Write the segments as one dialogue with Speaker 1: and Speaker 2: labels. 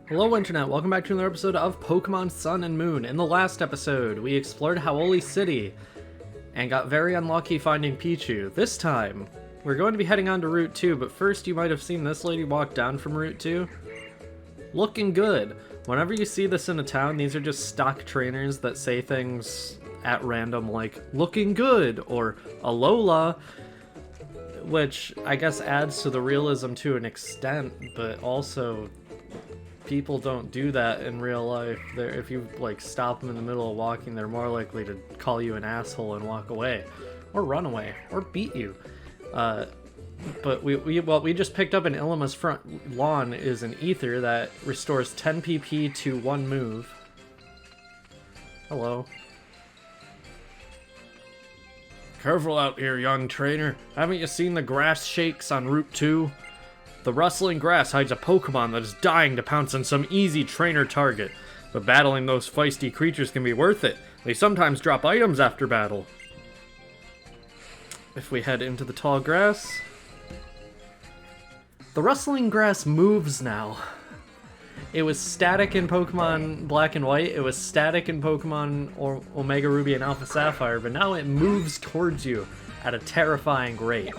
Speaker 1: Hello Internet, welcome back to another episode of Pokemon Sun and Moon. In the last episode, we explored Hau'oli City and got very unlucky finding Pichu. This time, we're going to be heading on to Route 2, but first you might have seen this lady walk down from Route 2. Looking good. Whenever you see this in a town, these are just stock trainers that say things at random like, looking good, or Alola, which I guess adds to the realism to an extent, but also people don't do that in real life. If you like stop them in the middle of walking, they're more likely to call you an asshole and walk away, or run away, or beat you. But what we just picked up in Ilima's front lawn is an ether that restores 10 PP to one move. Hello. Careful out here, young trainer. Haven't you seen the grass shakes on Route 2? The rustling grass hides a Pokemon that is dying to pounce on some easy trainer target, but battling those feisty creatures can be worth it. They sometimes drop items after battle. If we head into the tall grass... The rustling grass moves now. It was static in Pokemon Black and White, it was static in Pokemon Omega Ruby and Alpha Sapphire, but now it moves towards you at a terrifying rate.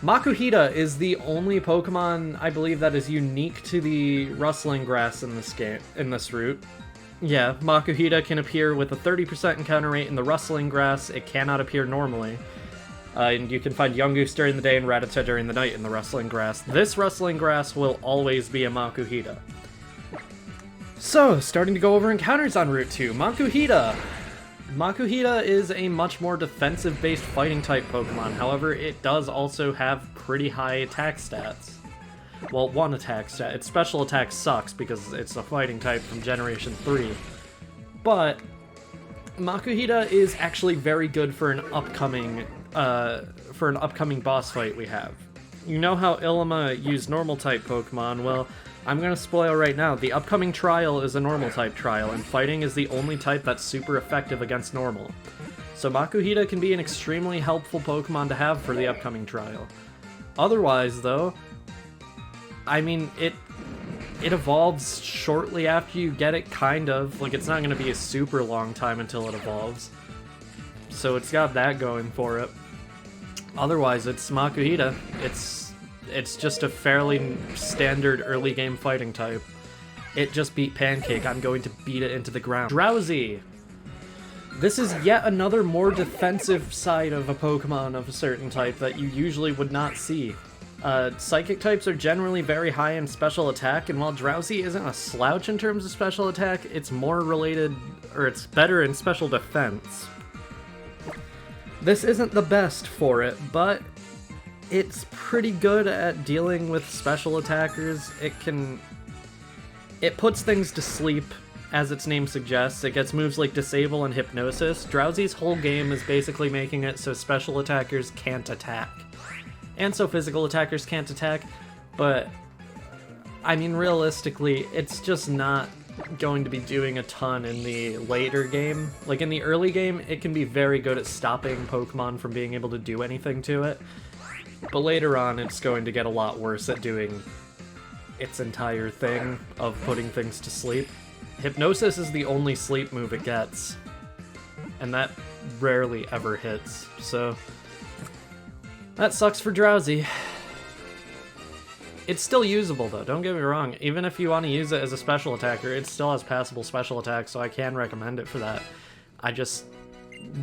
Speaker 1: Makuhita is the only Pokemon, I believe, that is unique to the rustling grass in this route. Yeah, Makuhita can appear with a 30% encounter rate in the rustling grass. It cannot appear normally. And you can find Yungoos during the day and Rattata during the night in the rustling grass. This rustling grass will always be a Makuhita. So, starting to go over encounters on Route 2. Makuhita! Makuhita is a much more defensive-based fighting-type Pokemon, however, it does also have pretty high attack stats. Well, one attack stat. Its special attack sucks because it's a fighting type from Generation 3. But Makuhita is actually very good for an upcoming boss fight we have. You know how Ilima used normal-type Pokemon? Well, I'm gonna spoil right now, the upcoming trial is a normal type trial, and fighting is the only type that's super effective against normal. So Makuhita can be an extremely helpful Pokemon to have for the upcoming trial. Otherwise, though, I mean, it evolves shortly after you get it, kind of. Like, it's not gonna be a super long time until it evolves. So it's got that going for it. Otherwise, it's Makuhita. It's just a fairly standard early game fighting type. It just beat Pancake. I'm going to beat it into the ground. Drowsy! This is yet another more defensive side of a Pokemon of a certain type that you usually would not see. Psychic types are generally very high in special attack, and while Drowsy isn't a slouch in terms of special attack, it's more related, or it's better in special defense. This isn't the best for it, but it's pretty good at dealing with special attackers. It puts things to sleep, as its name suggests. It gets moves like Disable and Hypnosis. Drowsy's whole game is basically making it so special attackers can't attack. And so physical attackers can't attack, but I mean, realistically, it's just not going to be doing a ton in the later game. Like, in the early game, it can be very good at stopping Pokemon from being able to do anything to it. But later on, it's going to get a lot worse at doing its entire thing of putting things to sleep. Hypnosis is the only sleep move it gets, and that rarely ever hits, so that sucks for Drowsy. It's still usable, though, don't get me wrong. Even if you want to use it as a special attacker, it still has passable special attacks, so I can recommend it for that. I just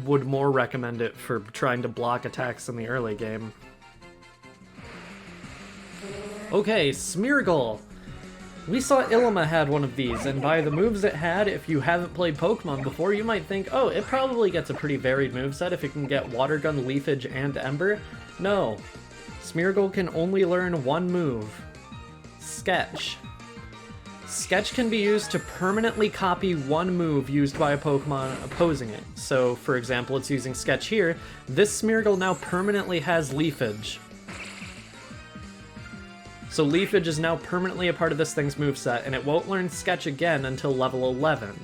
Speaker 1: would more recommend it for trying to block attacks in the early game. Okay, Smeargle! We saw Ilima had one of these, and by the moves it had, if you haven't played Pokemon before, you might think, oh, it probably gets a pretty varied moveset if it can get Water Gun, Leafage, and Ember. No. Smeargle can only learn one move. Sketch. Sketch can be used to permanently copy one move used by a Pokemon opposing it. So, for example, it's using Sketch here. This Smeargle now permanently has Leafage. So Leafage is now permanently a part of this thing's moveset, and it won't learn Sketch again until level 11.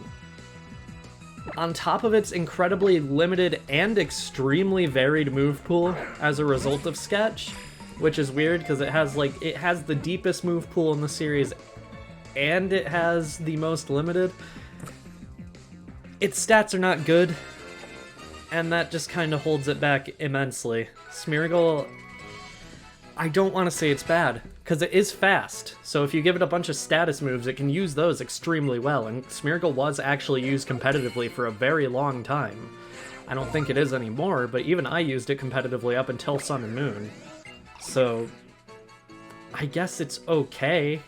Speaker 1: On top of its incredibly limited and extremely varied move pool as a result of Sketch, which is weird because it has the deepest move pool in the series and it has the most limited, its stats are not good, and that just kind of holds it back immensely. Smeargle, I don't want to say it's bad, because it is fast, so if you give it a bunch of status moves, it can use those extremely well, and Smeargle was actually used competitively for a very long time. I don't think it is anymore, but even I used it competitively up until Sun and Moon. So, I guess it's okay.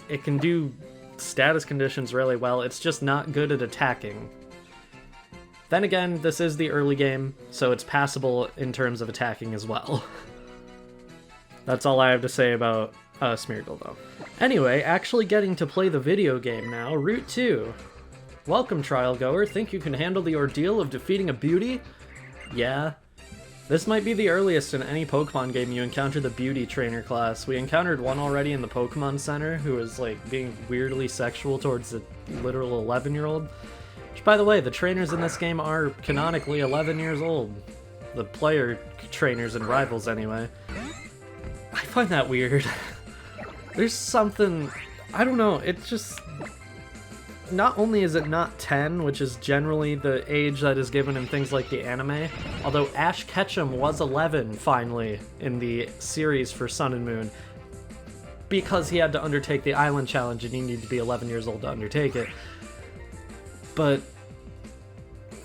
Speaker 1: It can do status conditions really well, it's just not good at attacking. Then again, this is the early game, so it's passable in terms of attacking as well. That's all I have to say about Smeargle, though. Anyway, actually getting to play the video game now, Route 2. Welcome, trial goer. Think you can handle the ordeal of defeating a beauty? Yeah. This might be the earliest in any Pokemon game you encounter the beauty trainer class. We encountered one already in the Pokemon Center who was, like, being weirdly sexual towards a literal 11-year-old. Which, by the way, the trainers in this game are canonically 11 years old. The player trainers and rivals, anyway. I find that weird. There's something... I don't know, it's just... Not only is it not 10, which is generally the age that is given in things like the anime, although Ash Ketchum was 11, finally, in the series for Sun and Moon, because he had to undertake the Island Challenge and he needed to be 11 years old to undertake it. But,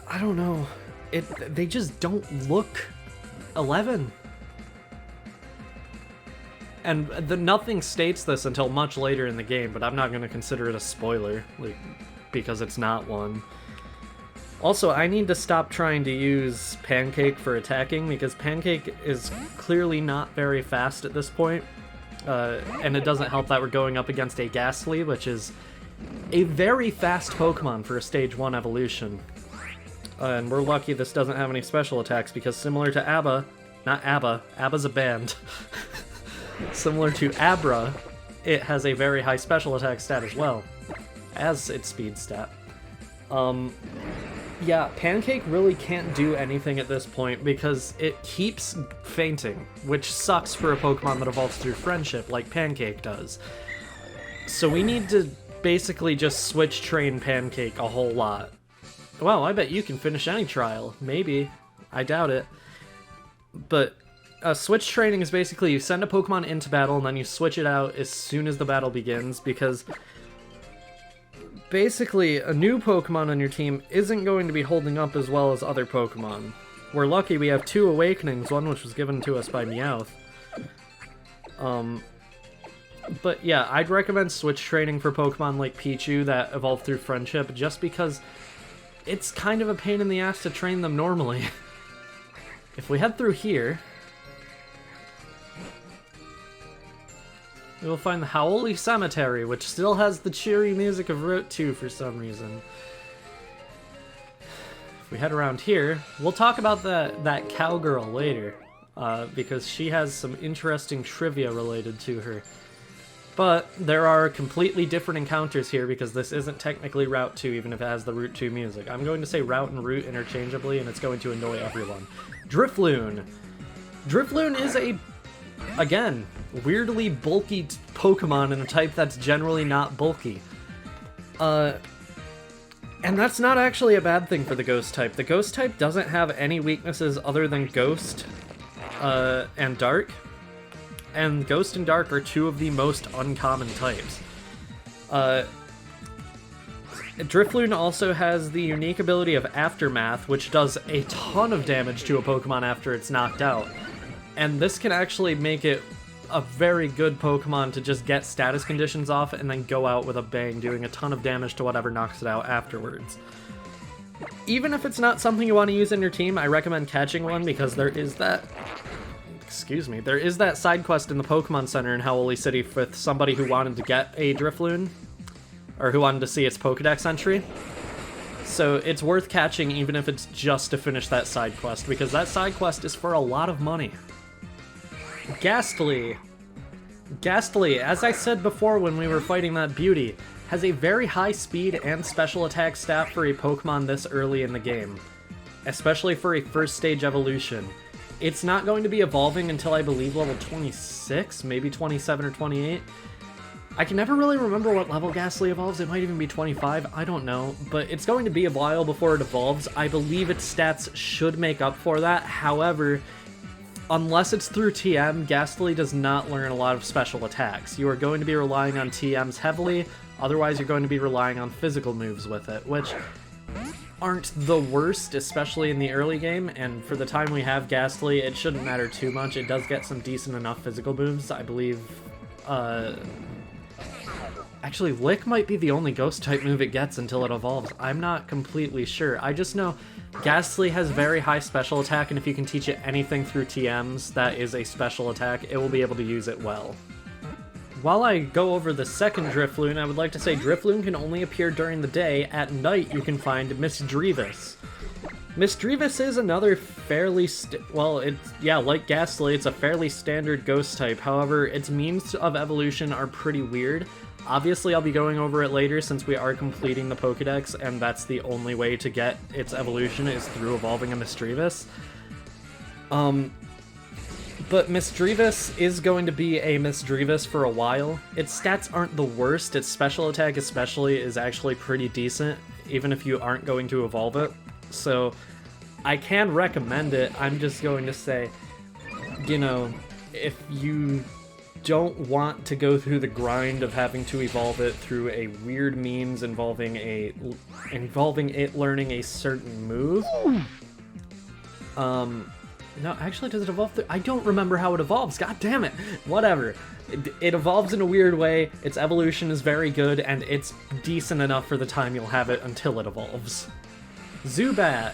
Speaker 1: I don't know, they just don't look 11. And nothing states this until much later in the game, but I'm not going to consider it a spoiler, like, because it's not one. Also, I need to stop trying to use Pancake for attacking, because Pancake is clearly not very fast at this point, and it doesn't help that we're going up against a Ghastly, which is a very fast Pokemon for a Stage 1 evolution. And we're lucky this doesn't have any special attacks, because similar to Abba, not Abba, Abba's a band. Similar to Abra, it has a very high special attack stat as well, as its speed stat. Yeah, Pancake really can't do anything at this point because it keeps fainting, which sucks for a Pokemon that evolves through friendship like Pancake does. So we need to basically just switch train Pancake a whole lot. Well, I bet you can finish any trial. Maybe. I doubt it. But... switch training is basically you send a Pokemon into battle and then you switch it out as soon as the battle begins, because basically a new Pokemon on your team isn't going to be holding up as well as other Pokemon. We're lucky we have 2 Awakenings, one which was given to us by Meowth. But yeah, I'd recommend switch training for Pokemon like Pichu that evolve through friendship, just because it's kind of a pain in the ass to train them normally. If we head through here... we will find the Howley Cemetery, which still has the cheery music of Route 2 for some reason. If we head around here, we'll talk about that cowgirl later, because she has some interesting trivia related to her. But there are completely different encounters here because this isn't technically Route 2, even if it has the Route 2 music. I'm going to say Route and Route interchangeably, and it's going to annoy everyone. Drifloon! Drifloon is a... again, weirdly bulky Pokemon in a type that's generally not bulky. And that's not actually a bad thing for the Ghost type. The Ghost type doesn't have any weaknesses other than Ghost and Dark. And Ghost and Dark are 2 of the most uncommon types. Drifloon also has the unique ability of Aftermath, which does a ton of damage to a Pokemon after it's knocked out. And this can actually make it a very good Pokemon to just get status conditions off and then go out with a bang, doing a ton of damage to whatever knocks it out afterwards. Even if it's not something you want to use in your team, I recommend catching one because there is that... excuse me, there is that side quest in the Pokemon Center in Howley City with somebody who wanted to get a Drifloon, or who wanted to see its Pokedex entry. So it's worth catching even if it's just to finish that side quest, because that side quest is for a lot of money. Ghastly. Ghastly, as I said before when we were fighting that beauty, has a very high speed and special attack stat for a Pokemon this early in the game, especially for a first stage evolution. It's not going to be evolving until I believe level 26, maybe 27 or 28. I can never really remember what level Ghastly evolves. It might even be 25, I don't know. But it's going to be a while before it evolves. I believe its stats should make up for that. However, unless it's through TM, Ghastly does not learn a lot of special attacks. You are going to be relying on TMs heavily, otherwise you're going to be relying on physical moves with it, which aren't the worst, especially in the early game, and for the time we have Ghastly, it shouldn't matter too much. It does get some decent enough physical moves, I believe. Actually, Lick might be the only Ghost-type move it gets until it evolves. I'm not completely sure. I just know Ghastly has very high special attack, and if you can teach it anything through TMs that is a special attack, it will be able to use it well. While I go over the second Drifloon, I would like to say Drifloon can only appear during the day. At night, you can find Misdreavus. Misdreavus is another fairly like Ghastly, it's a fairly standard ghost type. However, its means of evolution are pretty weird. Obviously, I'll be going over it later since we are completing the Pokédex, and that's the only way to get its evolution is through evolving a Misdreavus. But Misdreavus is going to be a Misdreavus for a while. Its stats aren't the worst. Its special attack especially is actually pretty decent, even if you aren't going to evolve it. So I can recommend it. I'm just going to say, you know, if you don't want to go through the grind of having to evolve it through a weird means involving it learning a certain move. No, actually, does it evolve through? I don't remember how it evolves. God damn it. Whatever. It evolves in a weird way. Its evolution is very good, and it's decent enough for the time you'll have it until it evolves. Zubat.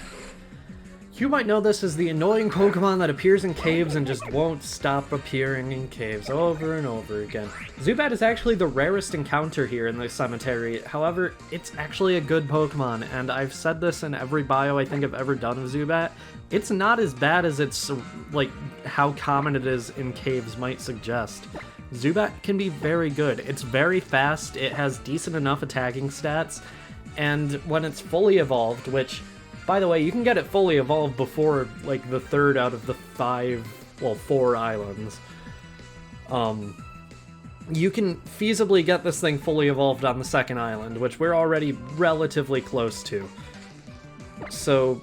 Speaker 1: You might know this as the annoying Pokemon that appears in caves and just won't stop appearing in caves over and over again. Zubat is actually the rarest encounter here in the cemetery. However, it's actually a good Pokemon, and I've said this in every bio I think I've ever done of Zubat. It's not as bad as it's, like, how common it is in caves might suggest. Zubat can be very good. It's very fast, it has decent enough attacking stats, and when it's fully evolved, which, by the way, you can get it fully evolved before, like, the third out of the 4 islands. You can feasibly get this thing fully evolved on the second island, which we're already relatively close to. So,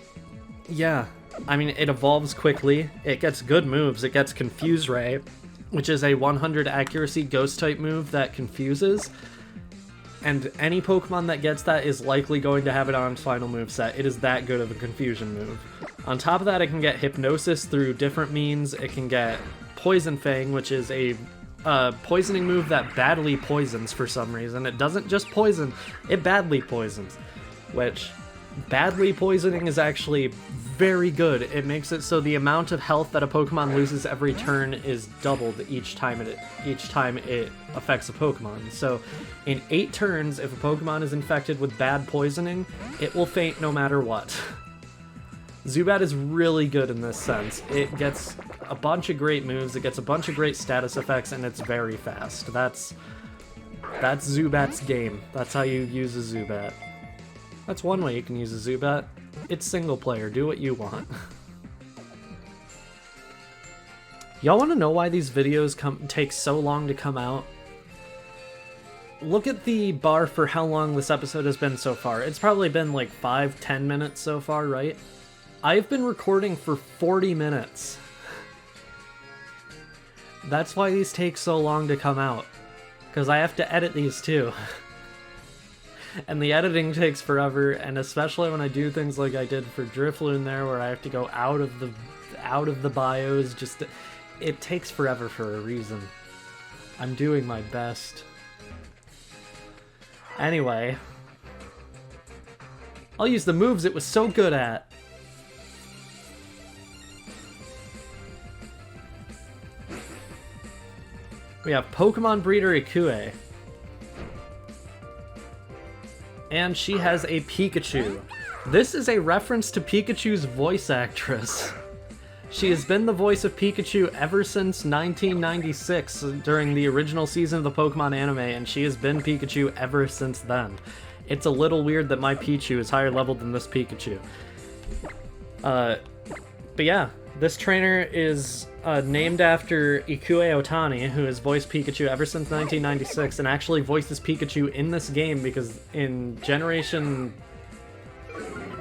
Speaker 1: yeah. I mean, it evolves quickly, it gets good moves, it gets Confuse Ray, which is a 100 accuracy ghost-type move that confuses. And any Pokemon that gets that is likely going to have it on its final moveset. It is that good of a confusion move. On top of that, it can get Hypnosis through different means. It can get Poison Fang, which is a poisoning move that badly poisons for some reason. It doesn't just poison, it badly poisons. Which, badly poisoning is actually very good. It makes it so the amount of health that a Pokemon loses every turn is doubled each time it affects a Pokemon. So in 8 turns, if a Pokemon is infected with bad poisoning, it will faint no matter what. Zubat is really good in this sense. It gets a bunch of great moves, it gets a bunch of great status effects, and it's very fast. That's Zubat's game. That's how you use a Zubat. That's one way you can use a Zubat. It's single player, do what you want. Y'all want to know why these videos take so long to come out? Look at the bar for how long this episode has been so far. It's probably been like 5-10 minutes so far, right? I've been recording for 40 minutes. That's why these take so long to come out. Because I have to edit these too. And the editing takes forever, and especially when I do things like I did for Drifloon there, where I have to go out of the bios, it takes forever for a reason. I'm doing my best. Anyway, I'll use the moves it was so good at. We have Pokemon Breeder Ikue. And she has a Pikachu. This is a reference to Pikachu's voice actress. She has been the voice of Pikachu ever since 1996 during the original season of the Pokemon anime, and she has been Pikachu ever since then. It's a little weird that my Pichu is higher level than this Pikachu. But yeah, This trainer is named after Ikue Otani, who has voiced Pikachu ever since 1996, and actually voices Pikachu in this game because in Generation...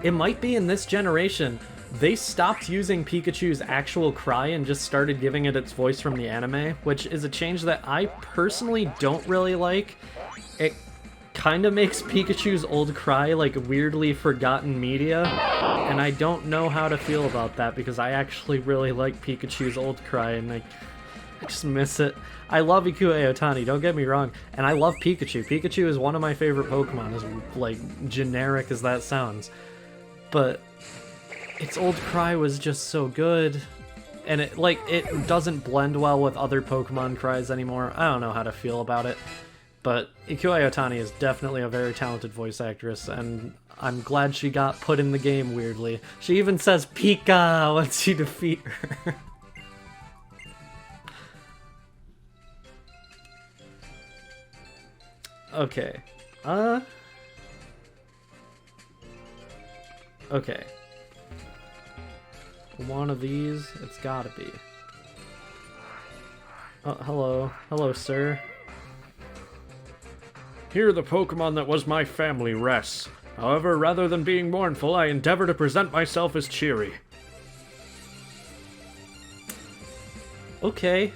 Speaker 1: It might be in this generation, they stopped using Pikachu's actual cry and just started giving it its voice from the anime, which is a change that I personally don't really like. It kind of makes Pikachu's old cry like weirdly forgotten media, and I don't know how to feel about that because I actually really like Pikachu's old cry and I just miss it. I love Ikue Otani, don't get me wrong, and I love Pikachu. Pikachu is one of my favorite Pokemon, as like generic as that sounds, but its old cry was just so good, and it doesn't blend well with other Pokemon cries anymore. I don't know how to feel about it. But Ikue Otani is definitely a very talented voice actress, and I'm glad she got put in the game weirdly. She even says Pika once you defeat her. Okay. Okay. One of these, it's gotta be. Oh, hello. Hello, sir. Here the Pokemon that was my family rests. However, rather than being mournful, I endeavor to present myself as cheery. Okay.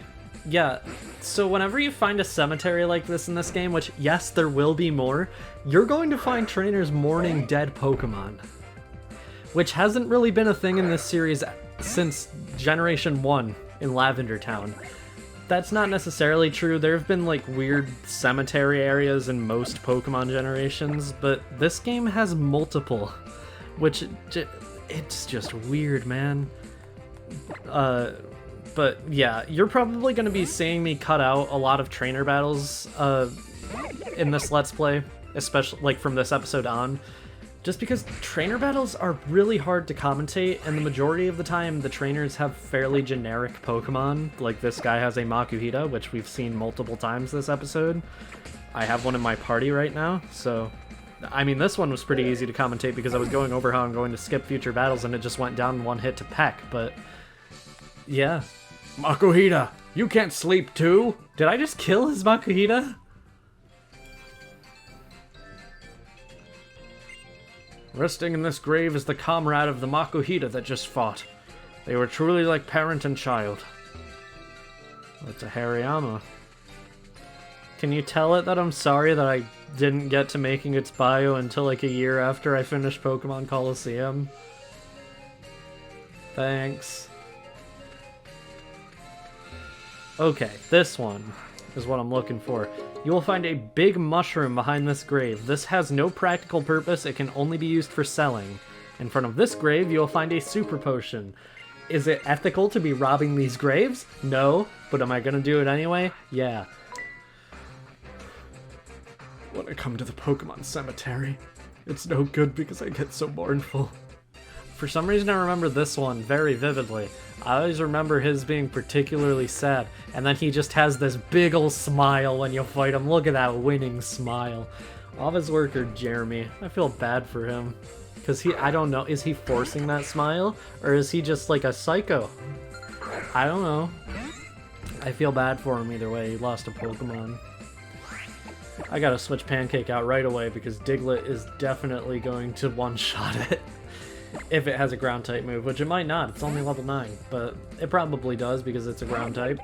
Speaker 1: Yeah, so whenever you find a cemetery like this in this game, which, yes, there will be more, you're going to find trainers mourning dead Pokemon. Which hasn't really been a thing in this series since Generation 1 in Lavender Town. That's not necessarily true. There have been, like, weird cemetery areas in most Pokemon generations, but this game has multiple, which, it's just weird, man. But, yeah, you're probably going to be seeing me cut out a lot of trainer battles, in this Let's Play, especially, like, from this episode on. Just because trainer battles are really hard to commentate, and the majority of the time the trainers have fairly generic Pokemon. Like this guy has a Makuhita, which we've seen multiple times this episode. I have one in my party right now, so... I mean, this one was pretty easy to commentate because I was going over how I'm going to skip future battles and it just went down one hit to Peck, but... Yeah. Makuhita, you can't sleep too! Did I just kill his Makuhita? Resting in this grave is the comrade of the Makuhita that just fought. They were truly like parent and child. That's a Hariyama. Can you tell it that I'm sorry that I didn't get to making its bio until like a year after I finished Pokemon Coliseum? Thanks. Okay, this one is what I'm looking for. You will find a big mushroom behind this grave. This has no practical purpose, it can only be used for selling. In front of this grave, you will find a super potion. Is it ethical to be robbing these graves? No, but am I gonna do it anyway? Yeah. When I come to the Pokemon Cemetery, it's no good because I get so mournful. For some reason I remember this one very vividly. I always remember his being particularly sad, and then he just has this big ol' smile when you fight him. Look at that winning smile. Office worker Jeremy, I feel bad for him. Because I don't know, is he forcing that smile? Or is he just like a psycho? I don't know. I feel bad for him either way, he lost a Pokemon. I gotta switch Pancake out right away because Diglett is definitely going to one-shot it. If it has a ground type move, which it might not, it's only level 9, but it probably does because it's a ground type.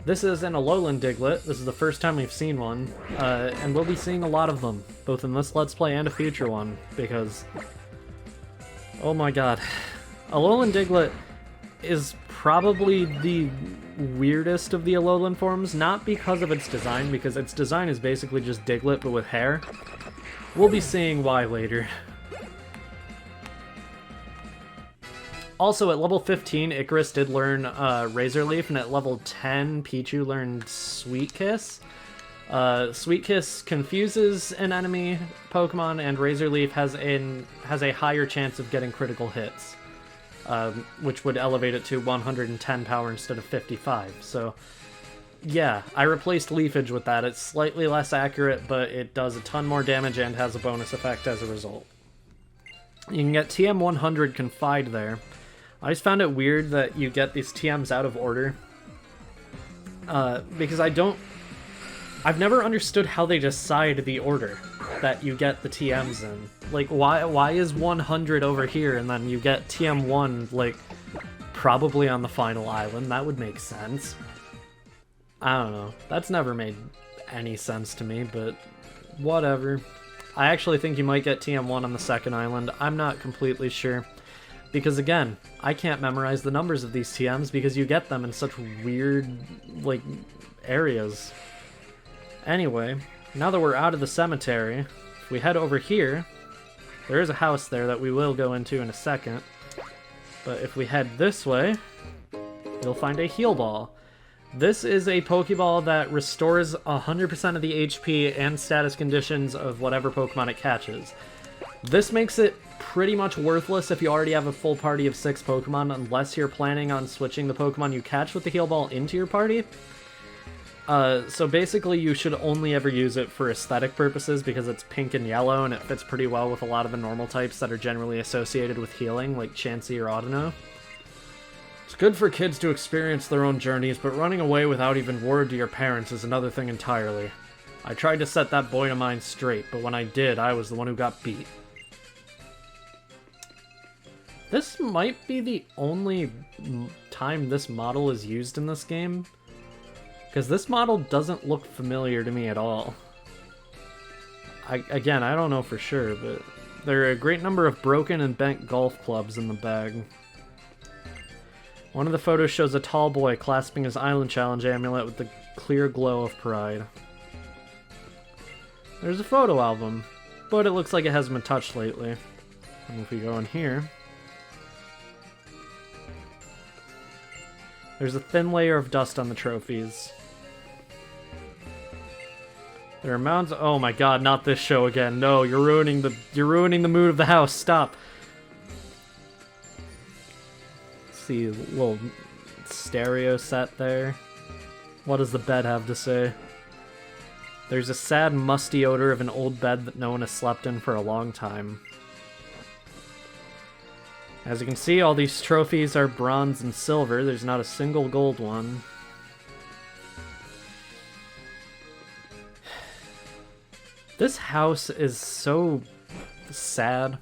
Speaker 1: This is an Alolan Diglett, this is the first time we've seen one, and we'll be seeing a lot of them, both in this Let's Play and a future one, because... Oh my god. Alolan Diglett is probably the weirdest of the Alolan forms, not because of its design, because its design is basically just Diglett but with hair. We'll be seeing why later. Also, at level 15, Icarus did learn Razor Leaf, and at level 10, Pichu learned Sweet Kiss. Sweet Kiss confuses an enemy Pokemon, and Razor Leaf has a higher chance of getting critical hits, which would elevate it to 110 power instead of 55. So, yeah, I replaced Leafage with that. It's slightly less accurate, but it does a ton more damage and has a bonus effect as a result. You can get TM100 Confide there. I just found it weird that you get these TMs out of order. Because I've never understood how they decide the order that you get the TMs in. Like, why is 100 over here and then you get TM1, like, probably on the final island? That would make sense. I don't know. That's never made any sense to me, but whatever. I actually think you might get TM1 on the second island. I'm not completely sure. Because again, I can't memorize the numbers of these TMs because you get them in such weird, like, areas. Anyway, now that we're out of the cemetery, if we head over here, there is a house there that we will go into in a second. But if we head this way, you'll find a heal ball. This is a Pokeball that restores 100% of the HP and status conditions of whatever Pokemon it catches. This makes it pretty much worthless if you already have a full party of 6 Pokemon, unless you're planning on switching the Pokemon you catch with the heal ball into your party. So basically you should only ever use it for aesthetic purposes because it's pink and yellow and it fits pretty well with a lot of the normal types that are generally associated with healing, like Chansey or Audino. It's good for kids to experience their own journeys, but running away without even word to your parents is another thing entirely. I tried to set that boy of mine straight, but when I did, I was the one who got beat. This might be the only time this model is used in this game, because this model doesn't look familiar to me at all. Again, I don't know for sure, but there are a great number of broken and bent golf clubs in the bag. One of the photos shows a tall boy clasping his Island Challenge amulet with the clear glow of pride. There's a photo album, but it looks like it hasn't been touched lately. And if we go in here, there's a thin layer of dust on the trophies. There are mounds. Oh my god, not this show again. No, you're ruining the mood of the house. Stop. See a little stereo set there. What does the bed have to say? There's a sad, musty odor of an old bed that no one has slept in for a long time. As you can see, all these trophies are bronze and silver. There's not a single gold one. This house is so sad.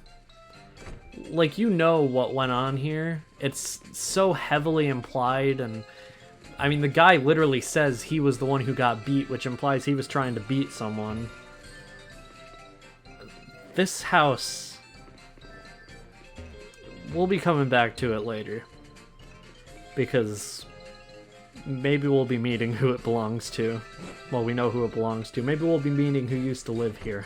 Speaker 1: Like, you know what went on here. It's so heavily implied, and I mean, the guy literally says he was the one who got beat, which implies he was trying to beat someone. This house... we'll be coming back to it later. Because maybe we'll be meeting who it belongs to. Well, we know who it belongs to. Maybe we'll be meeting who used to live here.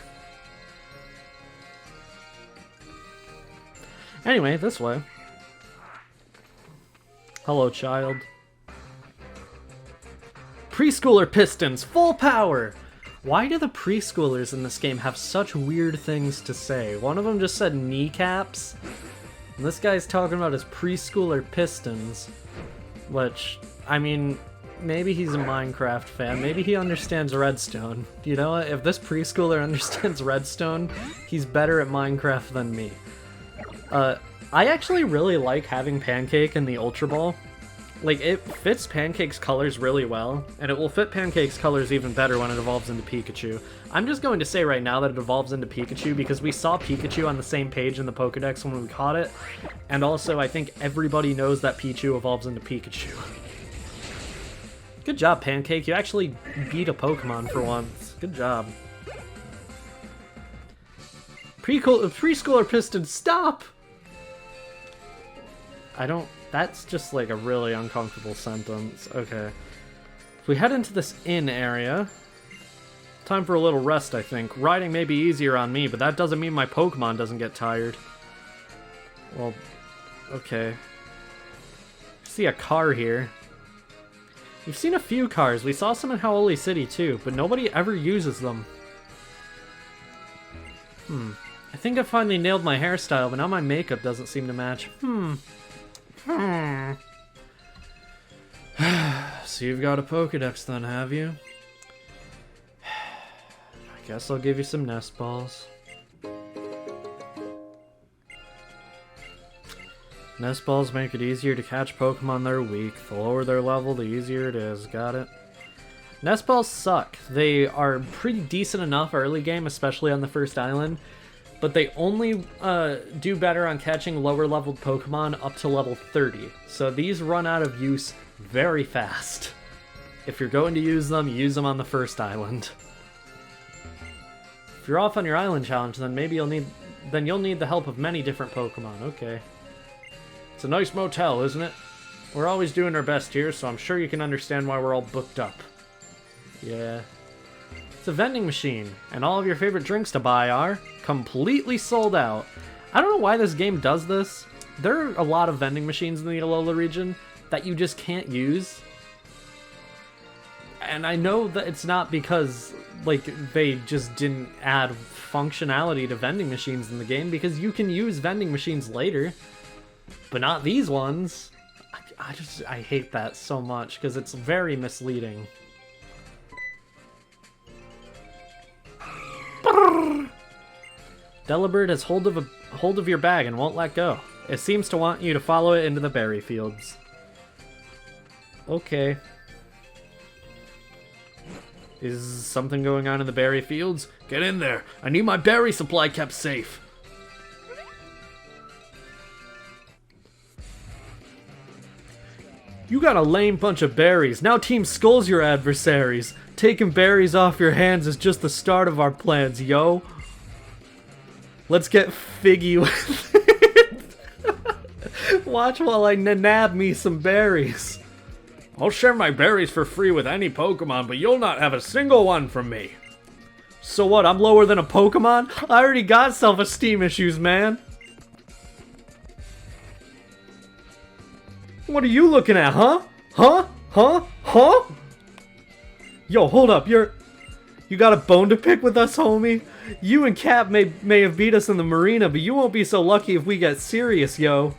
Speaker 1: Anyway, this way. Hello, child. Preschooler pistons, full power! Why do the preschoolers in this game have such weird things to say? One of them just said kneecaps. And this guy's talking about his preschooler pistons. Which, I mean, maybe he's a Minecraft fan. Maybe he understands Redstone. You know what? If this preschooler understands Redstone, he's better at Minecraft than me. I actually really like having Pancake in the Ultra Ball. Like, it fits Pancake's colors really well, and it will fit Pancake's colors even better when it evolves into Pikachu. I'm just going to say right now that it evolves into Pikachu because we saw Pikachu on the same page in the Pokedex when we caught it, and also I think everybody knows that Pichu evolves into Pikachu. Good job, Pancake. You actually beat a Pokemon for once. Good job. Preschooler Piston, stop! That's just like a really uncomfortable sentence. Okay. If we head into this inn area, time for a little rest, I think. Riding may be easier on me, but that doesn't mean my Pokemon doesn't get tired. Well, okay. I see a car here. We've seen a few cars. We saw some in Howley City too, but nobody ever uses them. I think I finally nailed my hairstyle, but now my makeup doesn't seem to match. So you've got a Pokedex then, have you? I guess I'll give you some nest balls. Nest balls make it easier to catch Pokemon that are weak. The lower their level, the easier it is. Got it. Nest balls suck. They are pretty decent enough early game, especially on the first island, but they only do better on catching lower leveled Pokemon up to level 30. So these run out of use very fast. If you're going to use them on the first island. If you're off on your island challenge, then maybe you'll need the help of many different Pokemon. Okay. It's a nice motel, isn't it? We're always doing our best here, so I'm sure you can understand why we're all booked up. Yeah. It's a vending machine, and all of your favorite drinks to buy are completely sold out. I don't know why this game does this. There are a lot of vending machines in the Alola region that you just can't use. And I know that it's not because, like, they just didn't add functionality to vending machines in the game, because you can use vending machines later. But not these ones. I hate that so much, because it's very misleading. Delibird has hold of your bag and won't let go. It seems to want you to follow it into the berry fields. Okay. Is something going on in the berry fields? Get in there! I need my berry supply kept safe! You got a lame bunch of berries. Now Team Skull's your adversaries. Taking berries off your hands is just the start of our plans, yo. Let's get figgy with it. Watch while I nab me some berries. I'll share my berries for free with any Pokemon, but you'll not have a single one from me. So what, I'm lower than a Pokemon? I already got self-esteem issues, man. What are you looking at, huh? Huh? Huh? Huh? Yo, hold up, you got a bone to pick with us, homie? You and Cap may have beat us in the marina, but you won't be so lucky if we get serious, yo.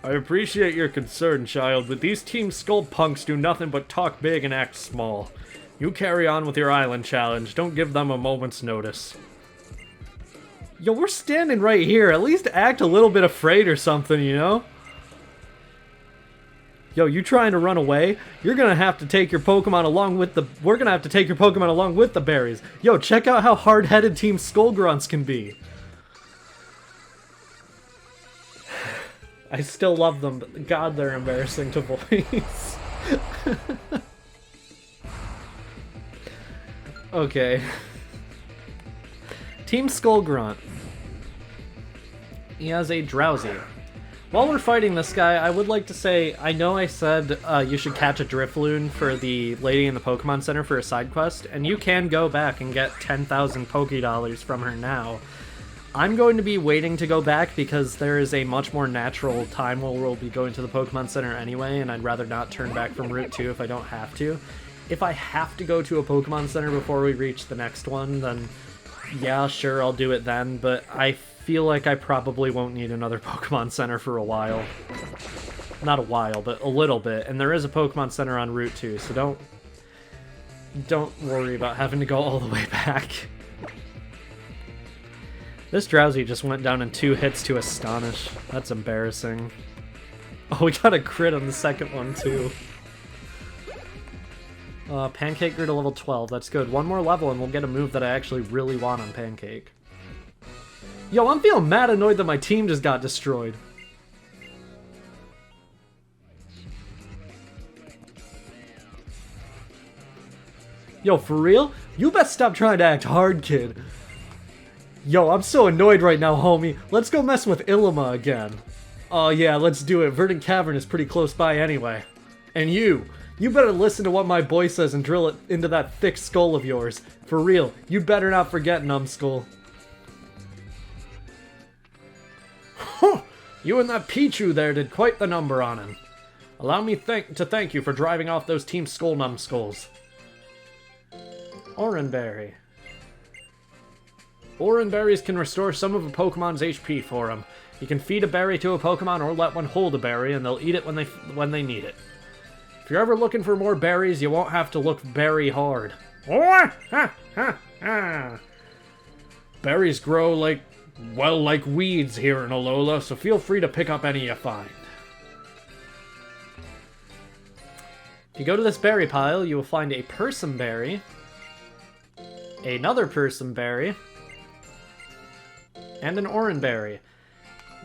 Speaker 1: I appreciate your concern, child, but these Team Skull punks do nothing but talk big and act small. You carry on with your island challenge, don't give them a moment's notice. Yo, we're standing right here, at least act a little bit afraid or something, you know? Yo, you trying to run away? You're gonna have to take your Pokemon along with the... We're gonna have to take your Pokemon along with the berries. Yo, check out how hard-headed Team Skull Grunts can be. I still love them, but god, they're embarrassing to voice. Okay. Team Skull Grunt. He has a Drowsy. While we're fighting this guy, I would like to say, I know I said you should catch a Drifloon for the lady in the Pokemon Center for a side quest, and you can go back and get 10,000 Pokédollars from her now. I'm going to be waiting to go back because there is a much more natural time where we'll be going to the Pokemon Center anyway, and I'd rather not turn back from Route 2 if I don't have to. If I have to go to a Pokemon Center before we reach the next one, then yeah, sure, I'll do it then, but I feel like I probably won't need another Pokemon Center for a while. Not a while, but a little bit, and there is a Pokemon Center on Route 2, so don't worry about having to go all the way back. This Drowsy just went down in 2 hits to Astonish. That's embarrassing. Oh, we got a crit on the second one, too. Pancake grew to level 12. That's good. One more level and we'll get a move that I actually really want on Pancake. Yo, I'm feeling mad annoyed that my team just got destroyed. Yo, for real? You best stop trying to act hard, kid. Yo, I'm so annoyed right now, homie. Let's go mess with Ilima again. Oh yeah, let's do it. Verdant Cavern is pretty close by anyway. And you better listen to what my boy says and drill it into that thick skull of yours. For real, you better not forget, Numbskull. Huh! You and that Pichu there did quite the number on him. Allow me to thank you for driving off those Team Skull Numbskulls. Oranberry. Oranberries can restore some of a Pokemon's HP for him. You can feed a berry to a Pokemon or let one hold a berry and they'll eat it when they need it. If you're ever looking for more berries, you won't have to look very hard. Berries grow like well like weeds here in Alola, so feel free to pick up any you find. If you go to this berry pile, you will find a Persim Berry, another Persim Berry, and an Oran Berry.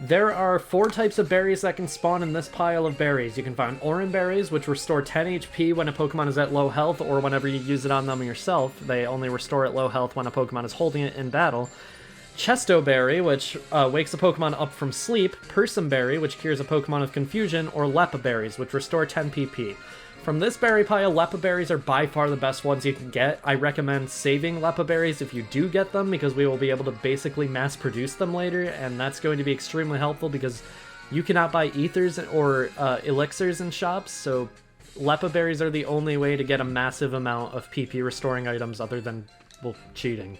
Speaker 1: There are 4 types of berries that can spawn in this pile of berries. You can find Oran Berries, which restore 10 HP when a Pokemon is at low health, or whenever you use it on them yourself. They only restore at low health when a Pokemon is holding it in battle. Chesto Berry, which wakes a Pokemon up from sleep. Persim Berry, which cures a Pokemon of confusion. Or Leppa Berries, which restore 10 PP. From this berry pile, Leppa Berries are by far the best ones you can get. I recommend saving Leppa Berries if you do get them, because we will be able to basically mass produce them later, and that's going to be extremely helpful because you cannot buy ethers or elixirs in shops, so Leppa Berries are the only way to get a massive amount of PP restoring items other than, well, cheating.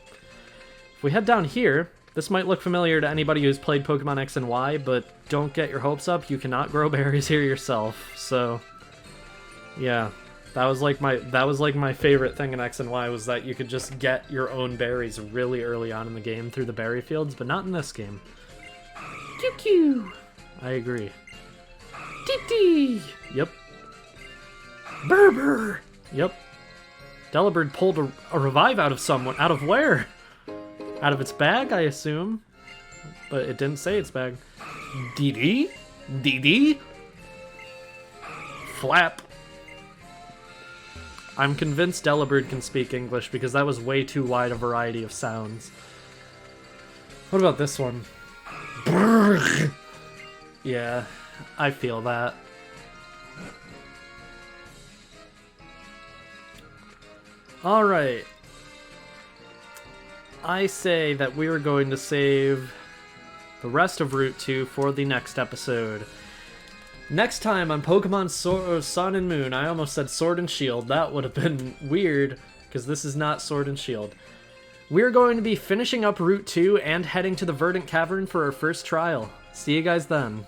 Speaker 1: If we head down here, this might look familiar to anybody who's played Pokemon X and Y, but don't get your hopes up, you cannot grow berries here yourself, so... yeah, that was like my favorite thing in X and Y, was that you could just get your own berries really early on in the game through the berry fields, but not in this game. QQ! I agree. Tee. Yep. Berber! Yep. Delibird pulled a revive out of someone. Out of where? Out of its bag, I assume. But it didn't say its bag. DD? DD? Flap. I'm convinced Delibird can speak English because that was way too wide a variety of sounds. What about this one? Yeah, I feel that. Alright. I say that we are going to save the rest of Route 2 for the next episode. Next time on Pokemon Sun and Moon, I almost said Sword and Shield. That would have been weird, because this is not Sword and Shield. We're going to be finishing up Route 2 and heading to the Verdant Cavern for our first trial. See you guys then.